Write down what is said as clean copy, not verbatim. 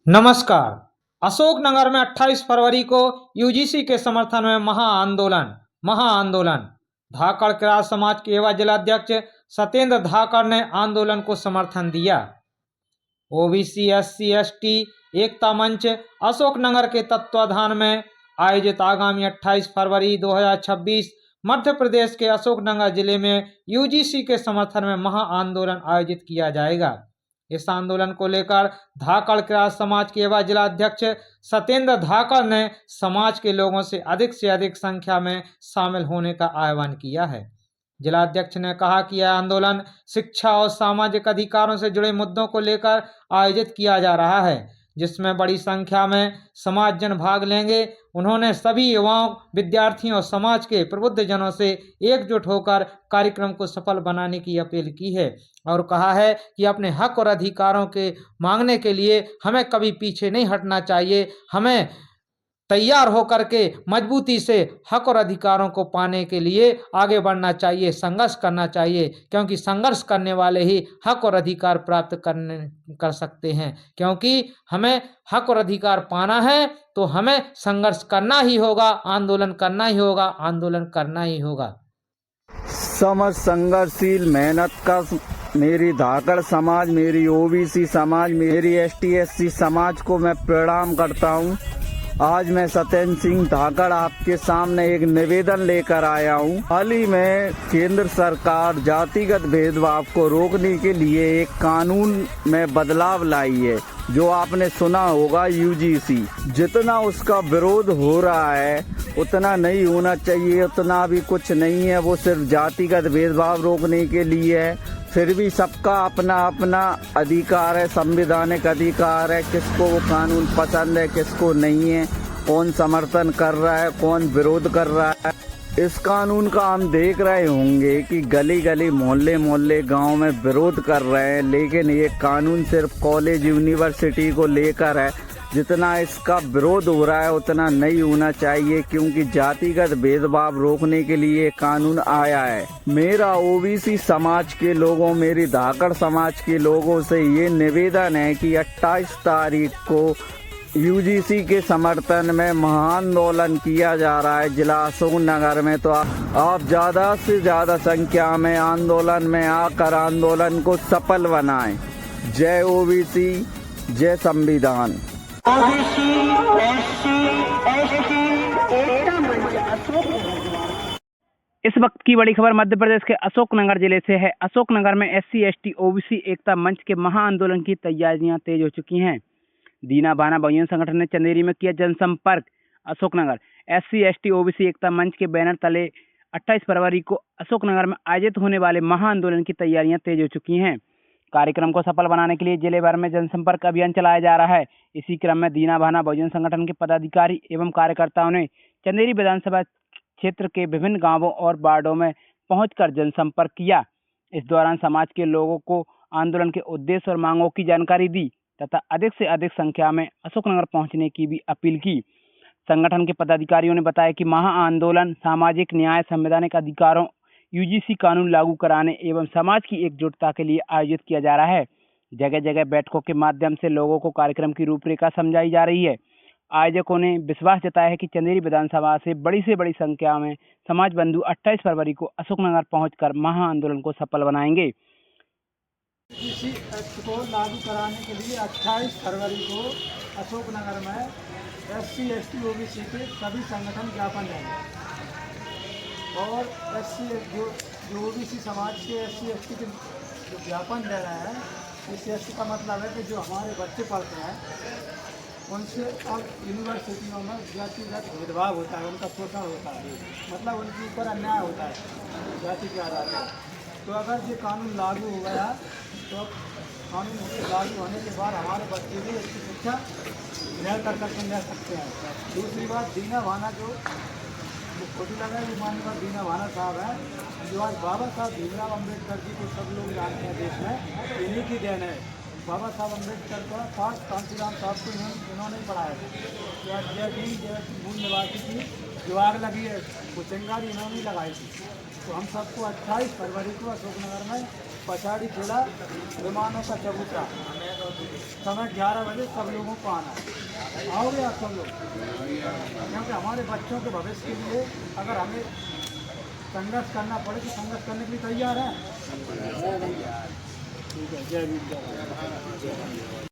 नमस्कार। अशोकनगर में 28 फरवरी को यूजीसी के समर्थन में महाआंदोलन धाकड़ किरात समाज के युवा जिलाध्यक्ष सत्येंद्र धाकड़ ने आंदोलन को समर्थन दिया। ओबीसी एससी एसटी एकता मंच अशोकनगर के तत्वाधान में आयोजित आगामी 28 फरवरी 2026 मध्य प्रदेश के अशोकनगर जिले में यूजीसी के समर्थन में महाआंदोलन आयोजित किया जाएगा। इस आंदोलन को लेकर धाकड़ किरात समाज के युवा जिलाध्यक्ष सत्येंद्र धाकड़ ने समाज के लोगों से अधिक संख्या में शामिल होने का आह्वान किया है। जिलाध्यक्ष ने कहा कि यह आंदोलन शिक्षा और सामाजिक अधिकारों से जुड़े मुद्दों को लेकर आयोजित किया जा रहा है, जिसमें बड़ी संख्या में समाजजन भाग लेंगे। उन्होंने सभी युवाओं, विद्यार्थियों और समाज के प्रबुद्ध जनों से एकजुट होकर कार्यक्रम को सफल बनाने की अपील की है और कहा है कि अपने हक और अधिकारों के मांगने के लिए हमें कभी पीछे नहीं हटना चाहिए। हमें तैयार होकर के मजबूती से हक और अधिकारों को पाने के लिए आगे बढ़ना चाहिए, संघर्ष करना चाहिए, क्योंकि संघर्ष करने वाले ही हक और अधिकार प्राप्त कर सकते हैं। क्योंकि हमें हक और अधिकार पाना है तो हमें संघर्ष करना ही होगा, आंदोलन करना ही होगा, आंदोलन करना ही होगा। समझ संघर्षशील मेहनत का मेरी धाकड़ समाज, मेरी ओबीसी समाज, मेरी एसटी एससी समाज को मैं प्रणाम करता हूँ। आज मैं सत्येंद्र सिंह धाकड़ आपके सामने एक निवेदन लेकर आया हूँ। हाल ही में केंद्र सरकार जातिगत भेदभाव को रोकने के लिए एक कानून में बदलाव लाई है, जो आपने सुना होगा यूजीसी। जितना उसका विरोध हो रहा है उतना नहीं होना चाहिए, उतना भी कुछ नहीं है। वो सिर्फ जातिगत भेदभाव रोकने के लिए है। फिर भी सबका अपना अपना अधिकार है, संवैधानिक अधिकार है। किसको वो कानून पसंद है, किसको नहीं है, कौन समर्थन कर रहा है, कौन विरोध कर रहा है। इस कानून का हम देख रहे होंगे कि गली गली, मोहल्ले मोहल्ले, गांव में विरोध कर रहे हैं, लेकिन ये कानून सिर्फ कॉलेज यूनिवर्सिटी को लेकर है। जितना इसका विरोध हो रहा है उतना नहीं होना चाहिए, क्योंकि जातिगत भेदभाव रोकने के लिए कानून आया है। मेरा ओबीसी समाज के लोगों, मेरी धाकड़ समाज के लोगों से ये निवेदन है कि 28 तारीख को यूजीसी के समर्थन में महाआंदोलन किया जा रहा है जिला अशोकनगर में। तो आप ज़्यादा से ज़्यादा संख्या में आंदोलन में आकर आंदोलन को सफल बनाएं। जय ओबीसी, जय संविधान। ओबीसी एससी एसटी एकता मंच अशोकनगर। इस वक्त की बड़ी खबर मध्य प्रदेश के अशोकनगर जिले से है। अशोकनगर में एससी एसटी ओबीसी एकता मंच के महाआंदोलन की तैयारियां तेज हो चुकी हैं। दीना भाना बहुजन संगठन ने चंदेरी में किया जनसंपर्क। अशोकनगर एससी एसटी ओबीसी एकता मंच के बैनर तले 28 फरवरी को अशोकनगर में आयोजित होने वाले महाआंदोलन की तैयारियां तेज हो चुकी हैं। कार्यक्रम को सफल बनाने के लिए जिले भर में जनसंपर्क अभियान चलाया जा रहा है। इसी क्रम में दीना भाना बहुजन संगठन के पदाधिकारी एवं कार्यकर्ताओं ने चंदेरी विधानसभा क्षेत्र के विभिन्न गांवों और वार्डों में पहुंचकर जनसंपर्क किया। इस दौरान समाज के लोगों को आंदोलन के उद्देश्य और मांगों की जानकारी दी तथा अधिक से अधिक संख्या में अशोकनगर पहुंचने की भी अपील की। संगठन के पदाधिकारियों ने बताया कि महाआंदोलन सामाजिक न्याय, संवैधानिक अधिकारों, यूजीसी कानून लागू कराने एवं समाज की एकजुटता के लिए आयोजित किया जा रहा है। जगह जगह बैठकों के माध्यम से लोगों को कार्यक्रम की रूपरेखा समझाई जा रही है। आयोजकों ने विश्वास जताया है कि चंदेरी विधानसभा से बड़ी संख्या में समाज बंधु 28 फरवरी को अशोकनगर पहुंचकर महाआंदोलन को सफल बनाएंगे। इसी एक्ट को लागू कराने के लिए 28 फरवरी को अशोकनगर में एससी एसटी ओबीसी के सभी संगठन ज्ञापन देंगे और एससी जो ओबीसी समाज के एससी एसटी के जो ज्ञापन दे रहे हैं, इस एसटी का मतलब है कि जो हमारे बच्चे पढ़ते हैं उनसे अब यूनिवर्सिटियों में जातिगत भेदभाव होता है, उनका शोषण होता है, मतलब उनके ऊपर अन्याय होता है जाति के आधार पर। तो अगर ये कानून लागू हो गया तो कानून लागू होने के बाद हमारे बच्चे भी इसकी शिक्षा ग्रहण करके ले सकते हैं। दूसरी बात, दीना भाना जो छोटी लगा है, माननीय दीना भाना साहब हैं, जो आज बाबा साहब भीमराव अम्बेडकर जी को सब लोग जानते हैं देश में, इन्हीं की देन है। बाबा साहब अम्बेडकर को पाठ कांशीराम साहब को इन्होंने ही पढ़ाया था। जय मूल निवासी की जो आग लगी है वो चिंगारी इन्होंने ही लगाई थी। तो हम सबको 28 फरवरी को अशोकनगर में पछाड़ी खेला विमानों का चबूतरा, समय 11 बजे सब लोगों को आना है। आओगे आप सब लोग? क्योंकि हमारे बच्चों के भविष्य के लिए अगर हमें संघर्ष करना पड़े तो संघर्ष करने के लिए तैयार हैं। ठीक है, जय भीम, जय भारत।